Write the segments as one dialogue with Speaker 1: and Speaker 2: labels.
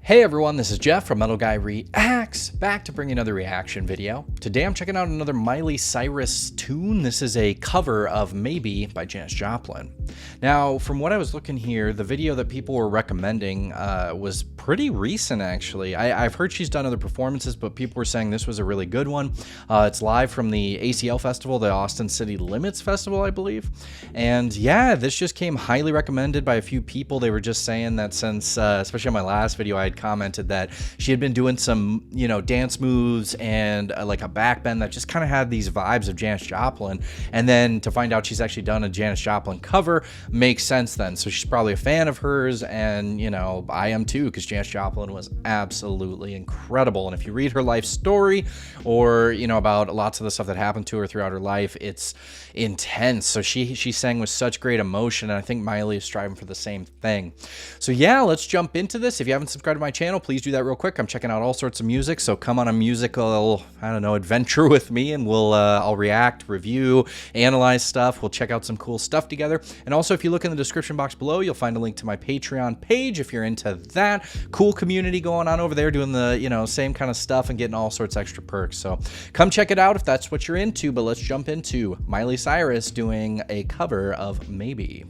Speaker 1: Hey everyone, this is Jeff from Metal Guy Reacts, back to bring you another reaction video. Today I'm checking out another Miley Cyrus tune. This is a cover of Maybe by Janis Joplin. Now, from what I was looking here, the video that people were recommending was pretty recent actually. I've heard she's done other performances, but people were saying this was a really good one. It's live from the ACL Festival, the Austin City Limits Festival, I believe. And yeah, this just came highly recommended by a few people. They were just saying that since, especially on my last video, I had commented that she had been doing some, dance moves and like a backbend that just kind of had these vibes of Janis Joplin. And then to find out she's actually done a Janis Joplin cover makes sense then. So she's probably a fan of hers, and I am too, because Janis Joplin was absolutely incredible. And if you read her life story or about lots of the stuff that happened to her throughout her life, it's intense. So she sang with such great emotion, and I think Miley is striving for the same thing. So yeah, let's jump into this. If you haven't subscribed to my channel, please do that real quick. I'm checking out all sorts of music, so come on a musical, adventure with me, and I'll react, review, analyze stuff. We'll check out some cool stuff together. And also, if you look in the description box below, you'll find a link to my Patreon page if you're into that. Cool community going on over there, doing the same kind of stuff and getting all sorts of extra perks. So come check it out if that's what you're into. But let's jump into Miley Cyrus doing a cover of Maybe.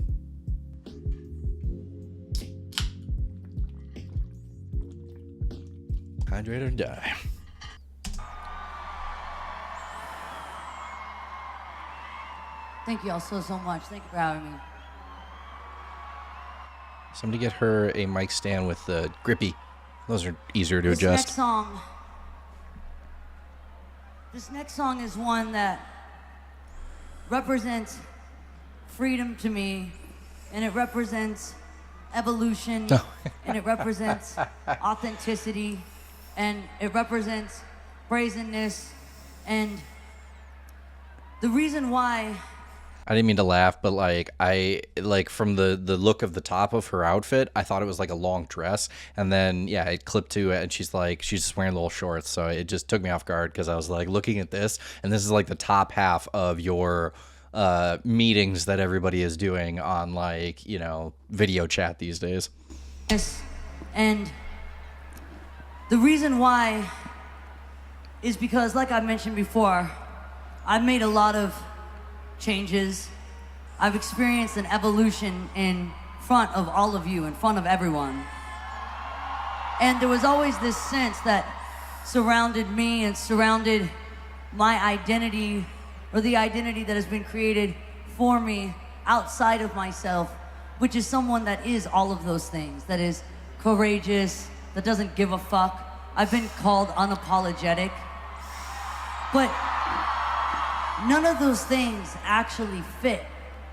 Speaker 1: Hydrate or die.
Speaker 2: Thank you all so much. Thank you for having me.
Speaker 1: Somebody get her a mic stand with the grippy. Those are easier to adjust.
Speaker 2: This next song is one that represents freedom to me, and it represents evolution, and it represents authenticity, and it represents brazenness. And the reason why
Speaker 1: I didn't mean to laugh, but from the look of the top of her outfit, I thought it was like a long dress, and then yeah, it clipped to it, and she's just wearing little shorts, so it just took me off guard because I was like looking at this, and this is like the top half of your meetings that everybody is doing on video chat these days.
Speaker 2: Yes, and the reason why is because, like I mentioned before, I've made a lot of changes. I've experienced an evolution in front of all of you, in front of everyone. And there was always this sense that surrounded me and surrounded my identity, or the identity that has been created for me outside of myself, which is someone that is all of those things, that is courageous, that doesn't give a fuck. I've been called unapologetic, but none of those things actually fit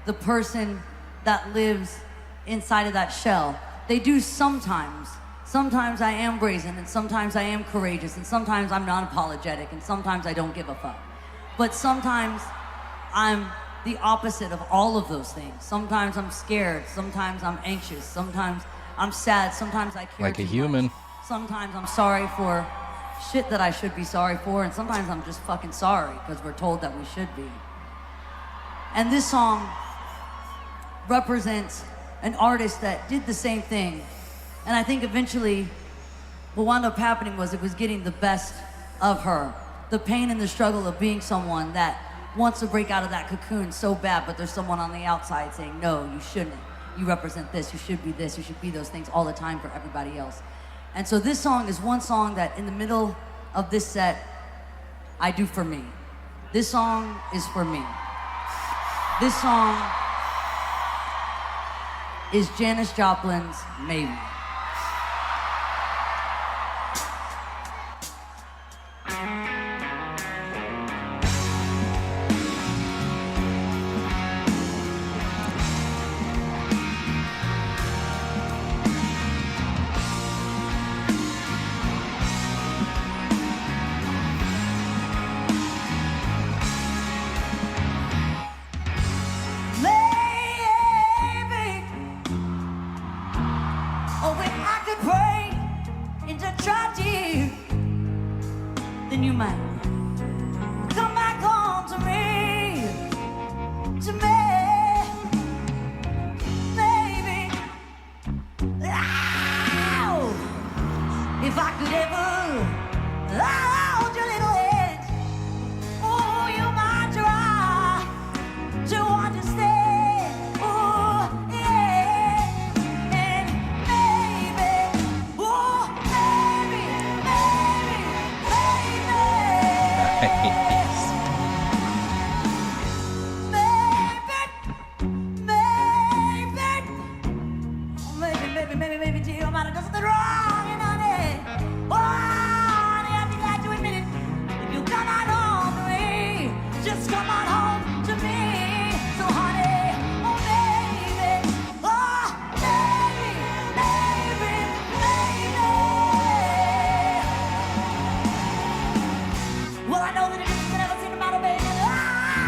Speaker 2: the person that lives inside of that shell. They do sometimes. Sometimes I am brazen, and sometimes I am courageous, and sometimes I'm non-apologetic, and sometimes I don't give a fuck. But sometimes I'm the opposite of all of those things. Sometimes I'm scared, sometimes I'm anxious, sometimes I'm sad, sometimes I care
Speaker 1: like a
Speaker 2: too
Speaker 1: human.
Speaker 2: much. Sometimes I'm sorry for shit that I should be sorry for, and sometimes I'm just fucking sorry because we're told that we should be. And this song represents an artist that did the same thing. And I think eventually what wound up happening was it was getting the best of her. The pain and the struggle of being someone that wants to break out of that cocoon so bad, but there's someone on the outside saying, no, you shouldn't. You represent this, you should be this, you should be those things all the time for everybody else. And so this song is one song that in the middle of this set, I do for me. This song is for me. This song is Janis Joplin's Maybe.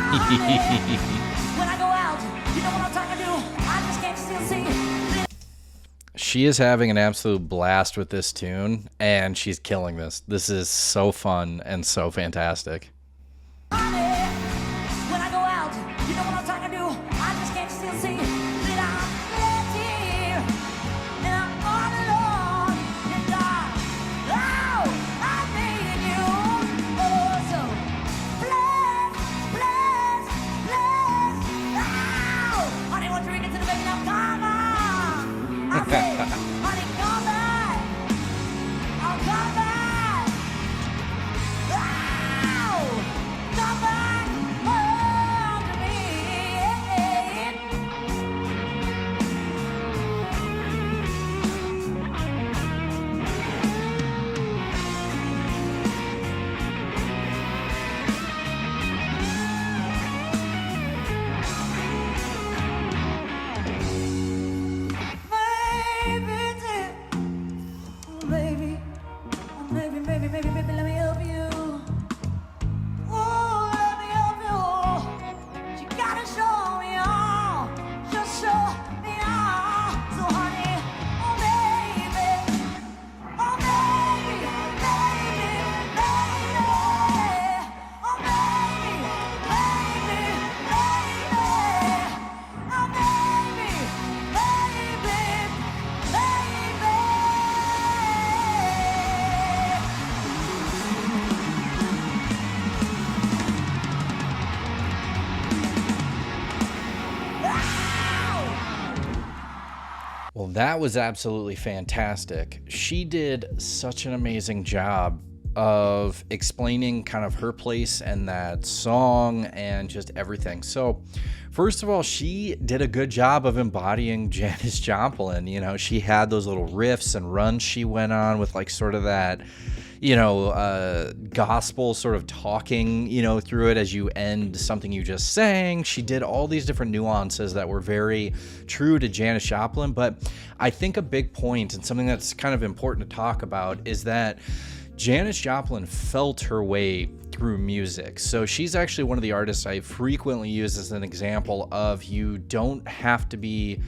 Speaker 2: When I go out, you know what I'm talking to. I just can't still see.
Speaker 1: She is having an absolute blast with this tune, and she's killing this. This is so fun and so fantastic.
Speaker 2: When I go out, you know what I'm talking to. I just can't still see that I'm left here and I'm all alone. And I needed you. Oh, so blessed. Oh, honey, won't you drink it to the baby now? Come on. I say, honey, come back. I'll come back. Oh, come back home to me. Baby, let me help you. Oh, let me help you. You gotta show me all. Just show me all. So honey, oh baby, oh baby, oh
Speaker 1: Well, that was absolutely fantastic. She did such an amazing job of explaining kind of her place and that song and just everything. So, first of all, she did a good job of embodying Janis Joplin. You know, she had those little riffs and runs she went on with like sort of that, gospel sort of talking, through it as you end something you just sang. She did all these different nuances that were very true to Janis Joplin. But I think a big point and something that's kind of important to talk about is that Janis Joplin felt her way through music. So she's actually one of the artists I frequently use as an example of you don't have to be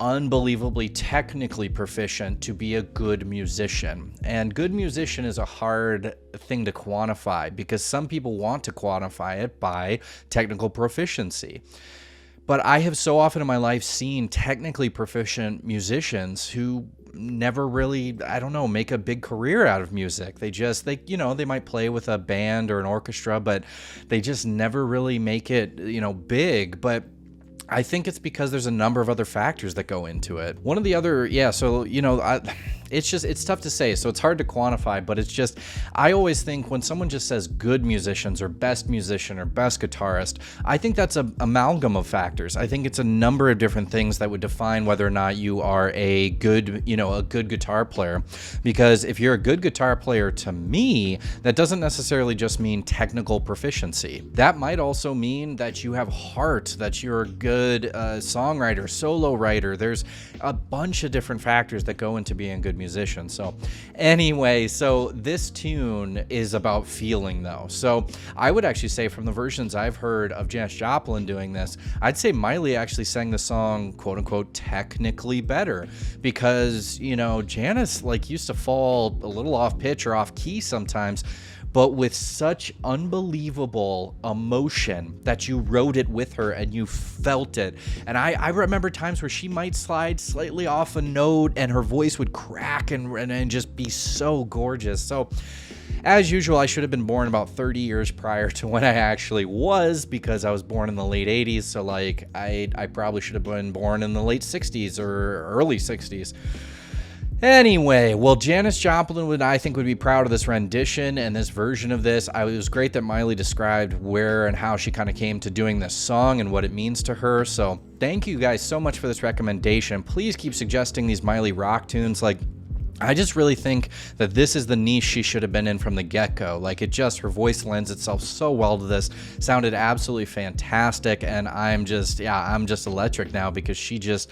Speaker 1: unbelievably technically proficient to be a good musician. And good musician is a hard thing to quantify because some people want to quantify it by technical proficiency. But I have so often in my life seen technically proficient musicians who never really, make a big career out of music. They might play with a band or an orchestra, but they just never really make it, big. But I think it's because there's a number of other factors that go into it. One of the other, it's tough to say, so it's hard to quantify, but it's just, I always think when someone just says good musicians or best musician or best guitarist, I think that's an amalgam of factors. I think it's a number of different things that would define whether or not you are a good guitar player. Because if you're a good guitar player, to me, that doesn't necessarily just mean technical proficiency. That might also mean that you have heart, that you're a good songwriter, solo writer. There's a bunch of different factors that go into being a good musician. So anyway, this tune is about feeling though. So I would actually say from the versions I've heard of Janis Joplin doing this, I'd say Miley actually sang the song quote unquote technically better because, Janis used to fall a little off pitch or off key sometimes, but with such unbelievable emotion that you wrote it with her and you felt it. And I remember times where she might slide slightly off a note and her voice would crack and just be so gorgeous. So as usual, I should have been born about 30 years prior to when I actually was, because I was born in the late 80s. So I probably should have been born in the late 60s or early 60s. Anyway, well, Janis Joplin would be proud of this rendition and this version of this. It was great that Miley described where and how she kind of came to doing this song and what it means to her. So thank you guys so much for this recommendation. Please keep suggesting these Miley rock tunes. I just really think that this is the niche she should have been in from the get-go. Like, it just, her voice lends itself so well to this. Sounded absolutely fantastic, and I'm just electric now, because she just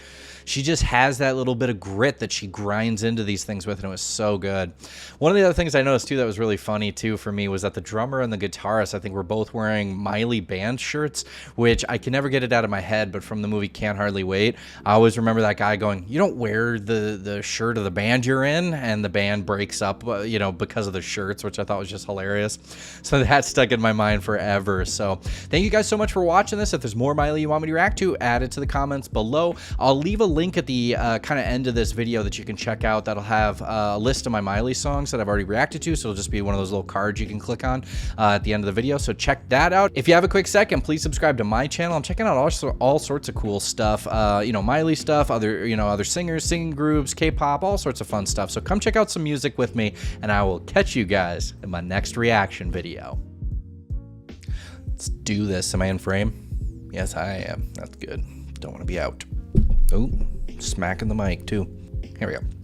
Speaker 1: has that little bit of grit that she grinds into these things with, and it was so good. One of the other things I noticed too that was really funny too for me was that the drummer and the guitarist, I think, were both wearing Miley band shirts, which I can never get it out of my head, but from the movie Can't Hardly Wait, I always remember that guy going, "You don't wear the shirt of the band you're in," and the band breaks up, you know, because of the shirts, which I thought was just hilarious. So that stuck in my mind forever. So thank you guys so much for watching this. If there's more Miley you want me to react to, add it to the comments below. I'll leave a link at the kind of end of this video that you can check out. That'll have a list of my Miley songs that I've already reacted to, so it'll just be one of those little cards you can click on at the end of the video. So check that out. If you have a quick second, please subscribe to my channel. I'm checking out all sorts of cool stuff, you know, Miley stuff, other singers, singing groups, K-pop, all sorts of fun stuff. So come check out some music with me, and I will catch you guys in my next reaction video. Let's do this. Am I in frame? Yes, I am. That's good. Don't want to be out. Oh, smacking the mic too. Here we go.